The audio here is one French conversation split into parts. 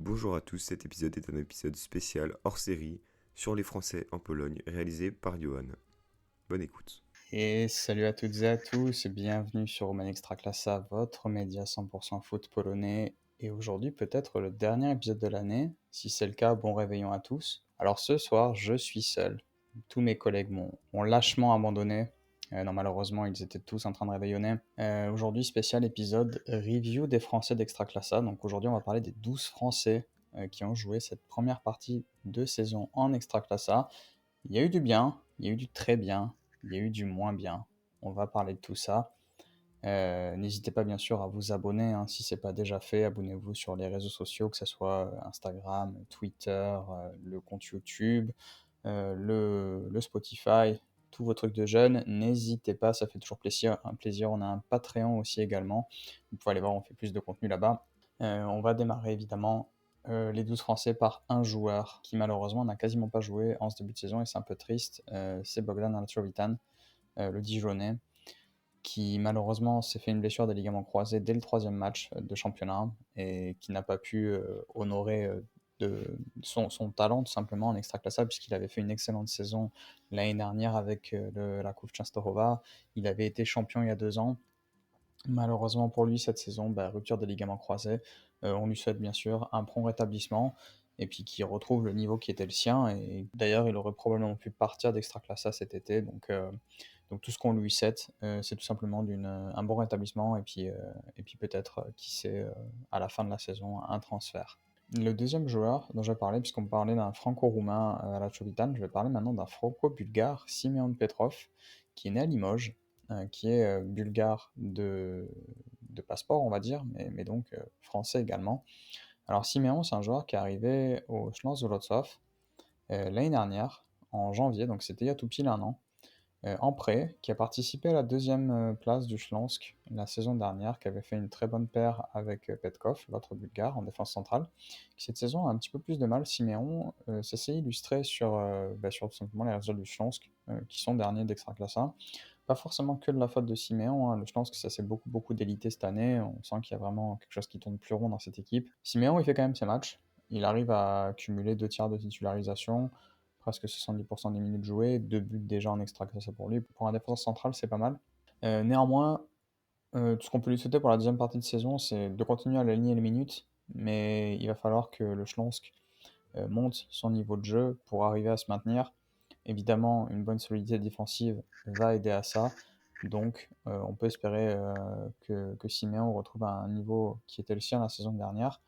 Bonjour à tous, cet épisode est un épisode spécial hors série sur les Français en Pologne réalisé par Johan. Bonne écoute. Et salut à toutes et à tous, bienvenue sur Roman Extraclassa, votre média 100% foot polonais. Et aujourd'hui peut-être le dernier épisode de l'année. Si c'est le cas, bon réveillon à tous. Alors ce soir, je suis seul. Tous mes collègues m'ont lâchement abandonné. Non, malheureusement, ils étaient tous en train de réveillonner. Aujourd'hui, spécial épisode review des Français d'Extraclassa. Donc aujourd'hui, on va parler des 12 Français qui ont joué cette première partie de saison en Extraclassa. Il y a eu du bien, il y a eu du très bien, il y a eu du moins bien. On va parler de tout ça. N'hésitez pas bien sûr à vous abonner si ce n'est pas déjà fait. Abonnez-vous sur les réseaux sociaux, que ce soit Instagram, Twitter, le compte YouTube, le Spotify, tous vos trucs de jeunes. N'hésitez pas, ça fait toujours un plaisir. On a un Patreon aussi également. Vous pouvez aller voir, on fait plus de contenu là-bas. On va démarrer évidemment les 12 Français par un joueur qui malheureusement n'a quasiment pas joué en ce début de saison et c'est un peu triste. C'est Bogdan Arczovitan, le Dijonais, qui malheureusement s'est fait une blessure des ligaments croisés dès le troisième match de championnat et qui n'a pas pu honorer son talent tout simplement en Extraclassa puisqu'il avait fait une excellente saison l'année dernière avec la Coupe Częstochowa. Il avait été champion il y a 2 ans. Malheureusement pour lui, cette saison, rupture des ligaments croisés. On lui souhaite bien sûr un prompt rétablissement et puis qu'il retrouve le niveau qui était le sien. Et d'ailleurs, il aurait probablement pu partir d'Extraclassa cet été. Donc tout ce qu'on lui souhaite, c'est tout simplement un bon rétablissement et puis peut-être, qui sait, à la fin de la saison, un transfert. Le deuxième joueur dont je vais parler, puisqu'on parlait d'un franco-roumain à la Chovitan, je vais parler maintenant d'un franco-bulgare, Simeon Petrov, qui est né à Limoges, qui est bulgare de passeport, on va dire, mais donc français également. Alors Simeon, c'est un joueur qui est arrivé au Śląsk Wrocław l'année dernière, en janvier, donc c'était il y a tout pile un an, en prêt, qui a participé à la deuxième place du Śląsk la saison dernière, qui avait fait une très bonne paire avec Petkov, l'autre bulgare, en défense centrale. Cette saison a un petit peu plus de mal. Simeon, ça s'est illustré sur tout simplement les résultats du Śląsk, qui sont derniers d'Extraclassa. Pas forcément que de la faute de Simeon, le Śląsk, ça s'est beaucoup délité cette année. On sent qu'il y a vraiment quelque chose qui tourne plus rond dans cette équipe. Simeon, il fait quand même ses matchs. Il arrive à cumuler 2 tiers de titularisation, presque 70% des minutes jouées, 2 buts déjà en Extraclassa pour lui. Pour un défenseur central, c'est pas mal. Néanmoins, tout ce qu'on peut lui souhaiter pour la deuxième partie de saison, c'est de continuer à aligner les minutes, mais il va falloir que le Śląsk monte son niveau de jeu pour arriver à se maintenir. Évidemment, une bonne solidité défensive va aider à ça. Donc, on peut espérer que Simeon retrouve un niveau qui était le sien la saison dernière,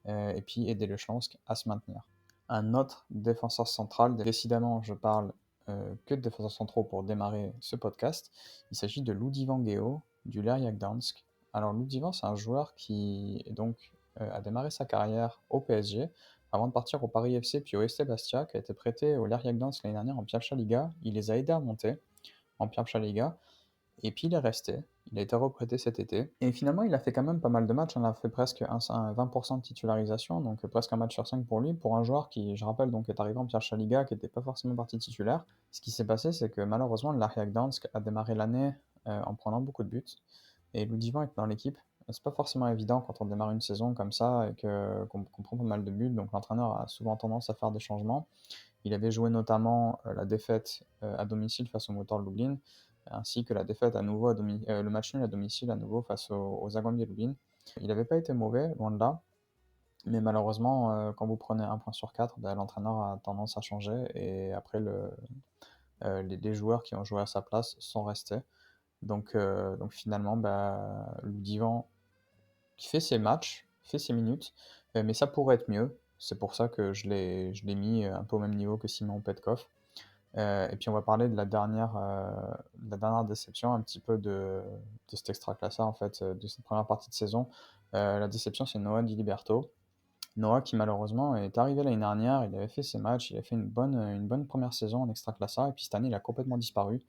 et puis aider le Śląsk à se maintenir. Un autre défenseur central, décidément, je parle que de défenseurs centraux pour démarrer ce podcast. Il s'agit de Ludivan Geo du Lechia Gdańsk. Alors, Ludivan, c'est un joueur qui a démarré sa carrière au PSG avant de partir au Paris FC puis au SC Bastia, qui a été prêté au Lechia Gdańsk l'année dernière en Pierwsza Liga. Il les a aidés à monter en Pierwsza Liga, et puis il est resté. Il a été reprêté cet été. Et finalement, il a fait quand même pas mal de matchs. Il a fait presque un 20% de titularisation, donc presque un match sur 5 pour lui. Pour un joueur qui, je rappelle, donc est arrivé en Pierwsza Liga, qui n'était pas forcément parti titulaire. Ce qui s'est passé, c'est que malheureusement, le Lechia Gdańsk a démarré l'année en prenant beaucoup de buts. Et Ludivan est dans l'équipe. C'est pas forcément évident quand on démarre une saison comme ça et qu'on prend pas mal de buts. Donc l'entraîneur a souvent tendance à faire des changements. Il avait joué notamment la défaite à domicile face au Motor Lublin, ainsi que la défaite à nouveau le match nul à domicile à nouveau face aux Zagłębie Lublin. Il n'avait pas été mauvais, loin de là, mais malheureusement, quand vous prenez un point sur 4, l'entraîneur a tendance à changer, et après les joueurs qui ont joué à sa place sont restés. Donc finalement, Ludivan qui fait ses matchs, fait ses minutes, mais ça pourrait être mieux. C'est pour ça que je l'ai mis un peu au même niveau que Simon Petkov. Et puis on va parler de la dernière déception un petit peu de cet extraclassa en fait, de cette première partie de saison. La déception, c'est Noah Di Liberto. Noah qui malheureusement est arrivé l'année dernière, il avait fait ses matchs, il a fait une bonne première saison en extraclassa, et puis cette année il a complètement disparu.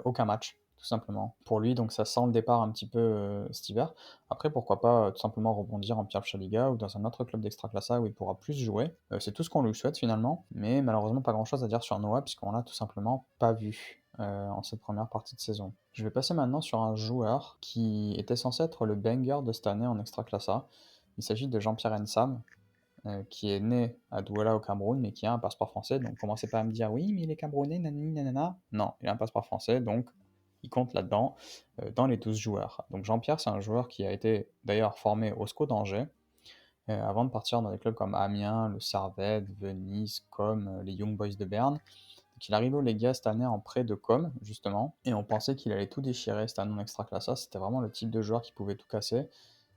Aucun match, tout simplement. Pour lui, donc ça sent le départ un petit peu cet hiver. Après, pourquoi pas tout simplement rebondir en Pierwsza Liga ou dans un autre club d'Extraclassa où il pourra plus jouer. C'est tout ce qu'on lui souhaite finalement, mais malheureusement pas grand chose à dire sur Noah puisqu'on l'a tout simplement pas vu en cette première partie de saison. Je vais passer maintenant sur un joueur qui était censé être le banger de cette année en Extraclassa. Il s'agit de Jean-Pierre Ensam, qui est né à Douala au Cameroun, mais qui a un passeport français. Donc commencez pas à me dire oui, mais il est camerounais, nanani, nanana. Non, il a un passeport français, donc il compte là-dedans, dans les 12 joueurs. Donc Jean-Pierre, c'est un joueur qui a été d'ailleurs formé au SCO d'Angers, avant de partir dans des clubs comme Amiens, le Servette, Venise, comme les Young Boys de Berne. Donc il arrive au Legia cette année en prêt de com, justement, et on pensait qu'il allait tout déchirer cette année en Extraclassa. C'était vraiment le type de joueur qui pouvait tout casser.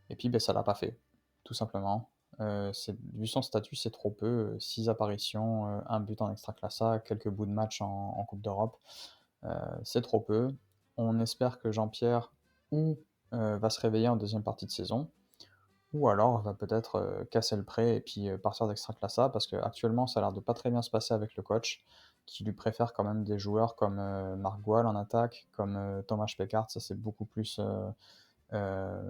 Et puis, ben, ça l'a pas fait, tout simplement. Vu son statut, c'est trop peu. 6 apparitions, un but en Extraclassa, quelques bouts de match en Coupe d'Europe. C'est trop peu. On espère que Jean-Pierre ou va se réveiller en deuxième partie de saison, ou alors va peut-être casser le prêt et puis partir d'Extraclassa, parce qu'actuellement, ça a l'air de pas très bien se passer avec le coach, qui lui préfère quand même des joueurs comme Marc Goual en attaque, comme Thomas Peckard. Ça c'est beaucoup plus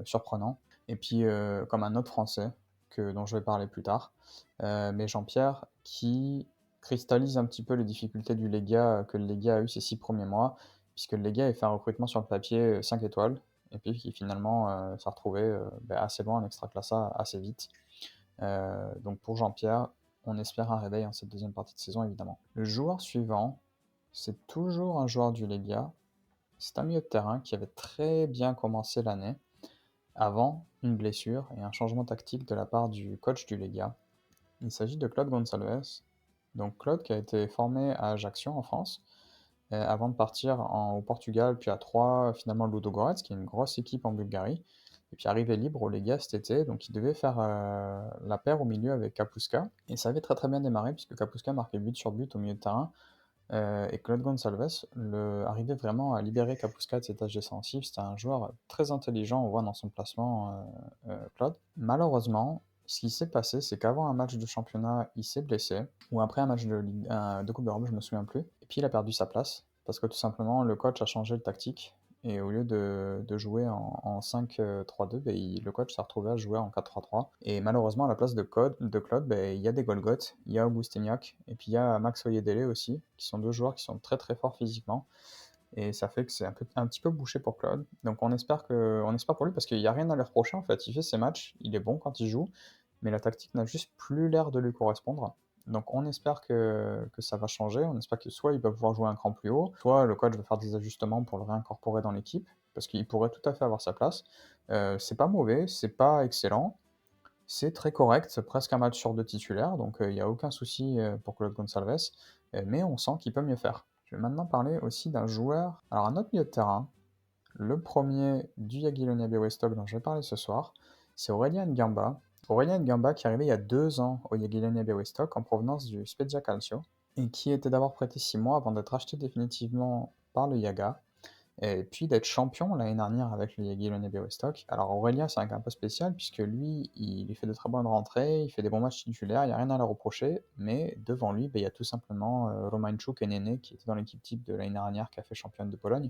surprenant. Et puis, comme un autre Français, dont je vais parler plus tard, mais Jean-Pierre, qui cristallise un petit peu les difficultés du Légat, que le Légat a eu ces 6 premiers mois, puisque le Légat a fait un recrutement sur le papier 5 étoiles, et puis qui finalement s'est retrouvé assez loin en Extraclassa assez vite. Donc pour Jean-Pierre, on espère un réveil en cette deuxième partie de saison, évidemment. Le joueur suivant, c'est toujours un joueur du Légat. C'est un milieu de terrain qui avait très bien commencé l'année, avant une blessure et un changement tactique de la part du coach du Legia. Il s'agit de Claude Gonçalves. Donc Claude qui a été formé à Ajaccio en France, avant de partir au Portugal, puis à Troyes, finalement Ludogorets, qui est une grosse équipe en Bulgarie, et puis arrivé libre au Legia cet été, donc il devait faire la paire au milieu avec Kapustka, et ça avait très très bien démarré, puisque Kapustka marquait but sur but au milieu de terrain, et Claude Gonçalves arrivait vraiment à libérer Kapustka de ses tâches défensives. C'était un joueur très intelligent, on voit dans son placement, Claude. Malheureusement, ce qui s'est passé, c'est qu'avant un match de championnat, il s'est blessé, ou après un match de Coupe d'Europe, je me souviens plus, et puis il a perdu sa place, parce que tout simplement, le coach a changé le tactique, et au lieu de jouer en 5-3-2, ben, le coach s'est retrouvé à jouer en 4-3-3. Et malheureusement, à la place de Claude, ben, il y a des Golgoth, il y a Augustignac, et puis il y a Max Oyedele aussi, qui sont deux joueurs qui sont très très forts physiquement. Et ça fait que c'est un petit peu bouché pour Claude. Donc on espère pour lui, parce qu'il n'y a rien à lui reprocher en fait. Il fait ses matchs, il est bon quand il joue, mais la tactique n'a juste plus l'air de lui correspondre. Donc on espère que ça va changer. On espère que soit il va pouvoir jouer un cran plus haut, soit le coach va faire des ajustements pour le réincorporer dans l'équipe, parce qu'il pourrait tout à fait avoir sa place. C'est pas mauvais, c'est pas excellent, c'est très correct, c'est presque un match sur deux titulaires, donc il n'y a aucun souci pour Claude Gonçalves, mais on sent qu'il peut mieux faire. Je vais maintenant parler aussi d'un joueur, alors un autre milieu de terrain, le premier du Jagiellonia Białystok dont je vais parler ce soir, c'est Aurélien Gamba. Aurélien Gamba qui est arrivé il y a 2 ans au Jagiellonia Białystok en provenance du Spezia Calcio, et qui était d'abord prêté 6 mois avant d'être acheté définitivement par le Jaga, et puis d'être champion l'année dernière avec le Jagiellonia Białystok. Alors Aurélien, c'est un cas un peu spécial, puisque lui, il fait de très bonnes rentrées, il fait des bons matchs titulaires, il n'y a rien à le reprocher, mais devant lui, il y a tout simplement Romańczuk et Néné, qui étaient dans l'équipe type de l'année dernière, qui a fait championne de Pologne.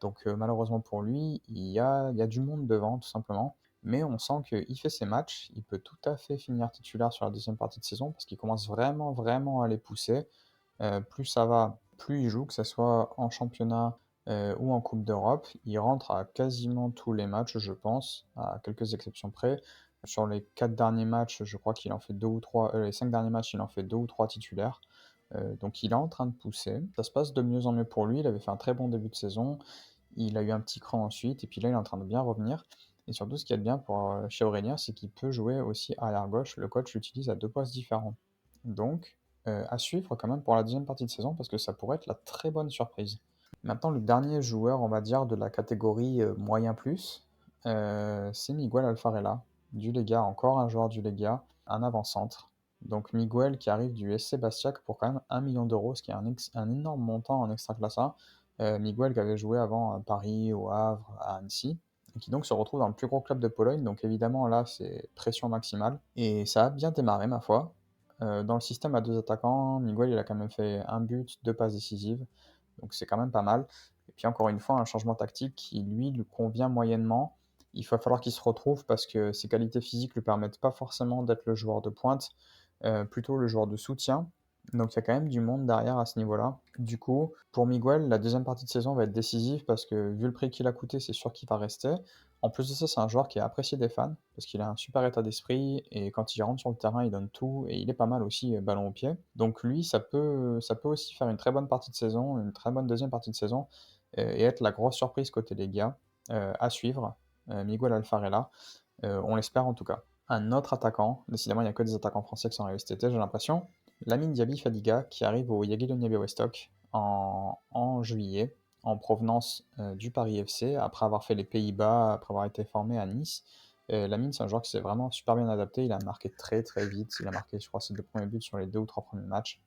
Donc malheureusement pour lui, il y a du monde devant, tout simplement. Mais on sent qu'il fait ses matchs, il peut tout à fait finir titulaire sur la deuxième partie de saison, parce qu'il commence vraiment, vraiment à les pousser. Plus ça va, plus il joue, que ce soit en championnat ou en Coupe d'Europe. Il rentre à quasiment tous les matchs, je pense, à quelques exceptions près. Sur les 4 derniers matchs, je crois qu'il en fait 2 ou 3. Les 5 derniers matchs, il en fait 2 ou 3 titulaires. Donc il est en train de pousser. Ça se passe de mieux en mieux pour lui. Il avait fait un très bon début de saison. Il a eu un petit cran ensuite, et puis là, il est en train de bien revenir. Et surtout, ce qu'il y a de bien chez Aurélien, c'est qu'il peut jouer aussi arrière gauche. Le coach l'utilise à 2 postes différents. Donc, à suivre quand même pour la deuxième partie de saison, parce que ça pourrait être la très bonne surprise. Maintenant, le dernier joueur, on va dire, de la catégorie moyen plus, c'est Miguel Alfarella, du Lega, encore un joueur du Lega, un avant-centre. Donc Miguel qui arrive du SC Bastiac pour quand même 1 million d'euros, ce qui est un énorme montant en Extraclassa. Miguel qui avait joué avant à Paris, au Havre, à Annecy, et qui donc se retrouve dans le plus gros club de Pologne. Donc évidemment là, c'est pression maximale. Et ça a bien démarré, ma foi. Dans le système à 2 attaquants, Miguel il a quand même fait un but, 2 passes décisives, donc c'est quand même pas mal. Et puis encore une fois, un changement tactique qui lui convient moyennement. Il va falloir qu'il se retrouve, parce que ses qualités physiques lui permettent pas forcément d'être le joueur de pointe, plutôt le joueur de soutien. Donc il y a quand même du monde derrière à ce niveau-là. Du coup, pour Miguel, la deuxième partie de saison va être décisive parce que vu le prix qu'il a coûté, c'est sûr qu'il va rester. En plus de ça, c'est un joueur qui est apprécié des fans parce qu'il a un super état d'esprit et quand il rentre sur le terrain, il donne tout et il est pas mal aussi ballon au pied. Donc lui, ça peut aussi faire une très bonne partie de saison, une très bonne deuxième partie de saison et être la grosse surprise côté les gars à suivre. Miguel Alfarella, on l'espère en tout cas. Un autre attaquant, décidément il n'y a que des attaquants français qui sont arrivés cet été, j'ai l'impression. Lamine Diaby Fadiga qui arrive au Jagiellonia Białystok en juillet en provenance du Paris FC après avoir fait les Pays-Bas, après avoir été formé à Nice. Lamine, c'est un joueur qui s'est vraiment super bien adapté. Il a marqué très très vite. Il a marqué, je crois, ses 2 premiers buts sur les 2 ou 3 premiers matchs.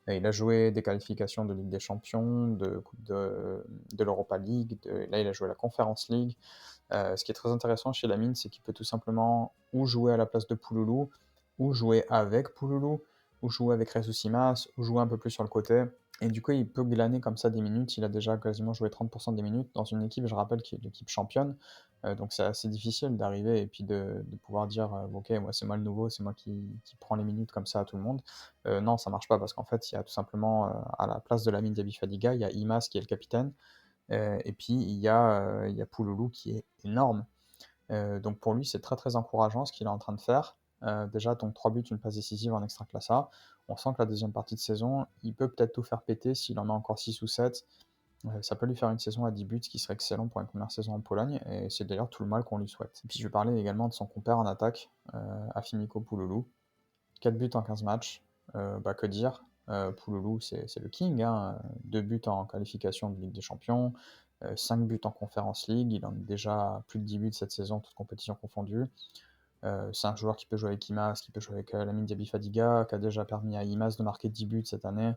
Et il a joué des qualifications de Ligue des Champions, de Coupe de l'Europa League. Là, il a joué la Conference League. Ce qui est très intéressant chez Lamine, c'est qu'il peut tout simplement ou jouer à la place de Pouloulou, ou jouer avec Pouloulou, ou jouer avec Jesus Simas, ou jouer un peu plus sur le côté. Et du coup, il peut glaner comme ça des minutes. Il a déjà quasiment joué 30% des minutes dans une équipe, je rappelle, qui est l'équipe championne. Donc c'est assez difficile d'arriver et puis de pouvoir dire ok, moi c'est moi le nouveau, c'est moi qui prends les minutes comme ça à tout le monde. Non, ça marche pas parce qu'en fait, il y a tout simplement à la place de Lamine Diaby Fadiga, il y a Imas qui est le capitaine. Et puis il y a Pouloulou qui est énorme. Donc pour lui, c'est très très encourageant ce qu'il est en train de faire. Déjà, donc 3 buts, une passe décisive en Extraclassa. On sent que la deuxième partie de saison, il peut peut-être tout faire péter s'il en met encore 6 ou 7. Ça peut lui faire une saison à 10 buts, ce qui serait excellent pour une première saison en Pologne, et c'est d'ailleurs tout le mal qu'on lui souhaite. Et puis je vais parler également de son compère en attaque, Afimiko Pouloulou. 4 buts en 15 matchs, que dire. Pouloulou, c'est le king, hein. 2 buts en qualification de Ligue des Champions, 5 buts en Conference League, il en a déjà plus de 10 buts cette saison, toutes compétitions confondues. C'est un joueur qui peut jouer avec Imas, qui peut jouer avec Lamine Diaby Fadiga, qui a déjà permis à Imas de marquer 10 buts cette année.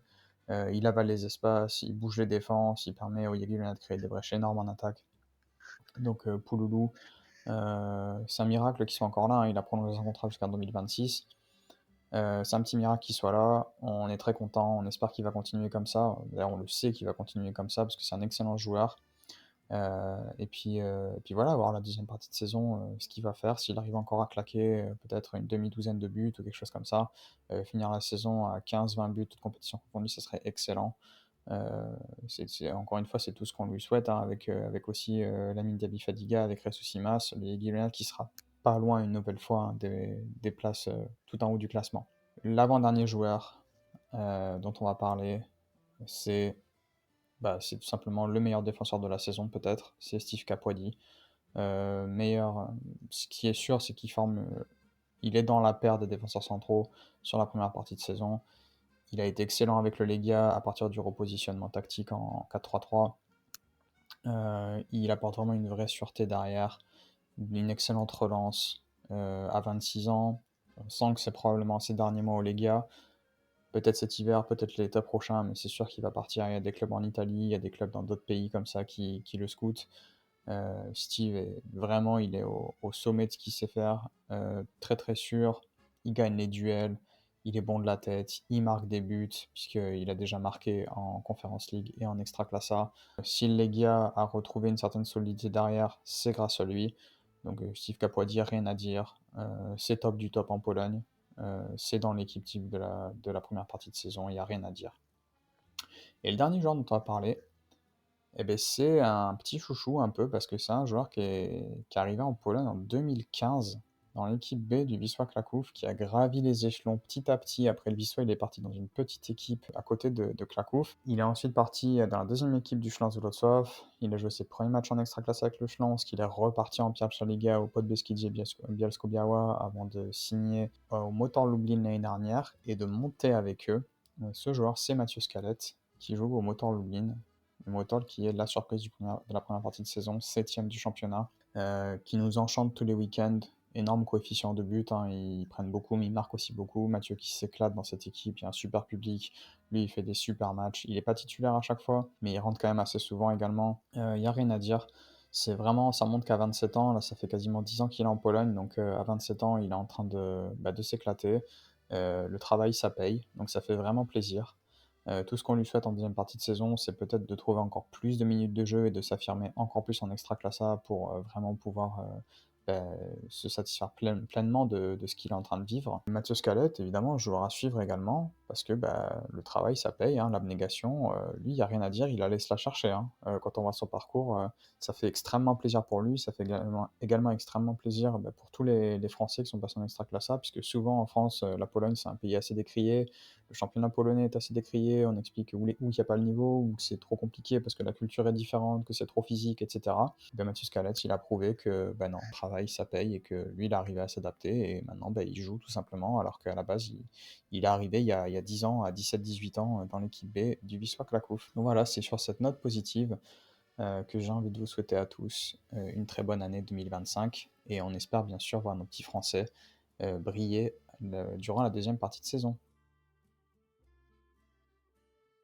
Il avale les espaces, il bouge les défenses, il permet au Jagiellonia de créer des brèches énormes en attaque. Donc Pouloulou, c'est un miracle qu'il soit encore là, hein. Il a prolongé son contrat jusqu'en 2026. C'est un petit miracle qu'il soit là, on est très content, on espère qu'il va continuer comme ça. D'ailleurs, on le sait qu'il va continuer comme ça parce que c'est un excellent joueur. Et puis voilà, voir la deuxième partie de saison, ce qu'il va faire, s'il arrive encore à claquer peut-être une demi-douzaine de buts ou quelque chose comme ça, finir la saison à 15-20 buts, toute compétition confondue, ça serait excellent. Encore une fois, c'est tout ce qu'on lui souhaite, hein, avec aussi Lamine Diaby Fadiga, avec Resu Simas, les Guilherme qui sera pas loin une nouvelle fois, hein, des places tout en haut du classement. L'avant-dernier joueur dont on va parler, c'est c'est tout simplement le meilleur défenseur de la saison peut-être, c'est Steve Capuadi. Ce qui est sûr, c'est il est dans la paire des défenseurs centraux sur la première partie de saison. Il a été excellent avec le Legia à partir du repositionnement tactique en 4-3-3. Il apporte vraiment une vraie sûreté derrière, une excellente relance à 26 ans. On sent que c'est probablement ses derniers mois au Legia. Peut-être cet hiver, peut-être l'été prochain, mais c'est sûr qu'il va partir. Il y a des clubs en Italie, il y a des clubs dans d'autres pays comme ça qui le scoutent. Steve est vraiment, il est au sommet de ce qu'il sait faire, très très sûr. Il gagne les duels, il est bon de la tête, il marque des buts, puisqu'il a déjà marqué en Conference League et en Extraclassa. Si le Legia a retrouvé une certaine solidité derrière, c'est grâce à lui. Donc Steve Capuadi, rien à dire. C'est top du top en Pologne. C'est dans l'équipe type de la première partie de saison, il n'y a rien à dire. Et le dernier joueur dont on va parler, eh ben, c'est un petit chouchou un peu, parce que c'est un joueur qui est arrivé en Pologne en 2015 dans l'équipe B du Wisła Kraków, qui a gravi les échelons petit à petit. Après le Wisła, il est parti dans une petite équipe à côté de Kraków. Il est ensuite parti dans la deuxième équipe du Śląsk Wrocław. Il a joué ses premiers matchs en Ekstraklasa avec le Śląsk. Il est reparti en Pierwsza Liga au Podbeskidzie Bielsko-Biała avant de signer au Motor Lublin l'année dernière et de monter avec eux. Ce joueur, c'est Mathieu Scalet, qui joue au Motor Lublin. Motor qui est la surprise de la première partie de saison, 7ème du championnat, qui nous enchante tous les week-ends. Énorme coefficient de but, hein, ils prennent beaucoup, mais ils marquent aussi beaucoup. Mathieu qui s'éclate dans cette équipe, il y a un super public. Lui, il fait des super matchs. Il n'est pas titulaire à chaque fois, mais il rentre quand même assez souvent également. Il n'y a rien à dire. C'est vraiment, ça montre qu'à 27 ans, là, ça fait quasiment 10 ans qu'il est en Pologne, donc à 27 ans, il est en train de s'éclater. Le travail, ça paye, donc ça fait vraiment plaisir. Tout ce qu'on lui souhaite en deuxième partie de saison, c'est peut-être de trouver encore plus de minutes de jeu et de s'affirmer encore plus en Extraclassa pour vraiment pouvoir se satisfaire pleinement de ce qu'il est en train de vivre. Mathieu Scalet, évidemment, joueur à suivre également. parce que bah, le travail, ça paye, hein, l'abnégation, lui, il n'y a rien à dire, il allait se la chercher, hein. Quand on voit son parcours, ça fait extrêmement plaisir pour lui, ça fait également extrêmement plaisir bah, pour tous les Français qui sont passés en Extraclasa, puisque souvent en France, la Pologne, c'est un pays assez décrié, le championnat polonais est assez décrié, on explique où il n'y a pas le niveau, où c'est trop compliqué parce que la culture est différente, que c'est trop physique, etc. Ben, Mathieu Scalette, il a prouvé que ben non, le travail, ça paye et que lui, il est arrivé à s'adapter et maintenant, ben, il joue tout simplement, alors qu'à la base, il est arrivé il y a 10 ans, à 17-18 ans, dans l'équipe B du Wisła Kraków. Donc voilà, c'est sur cette note positive que j'ai envie de vous souhaiter à tous une très bonne année 2025 et on espère bien sûr voir nos petits Français briller durant la deuxième partie de saison.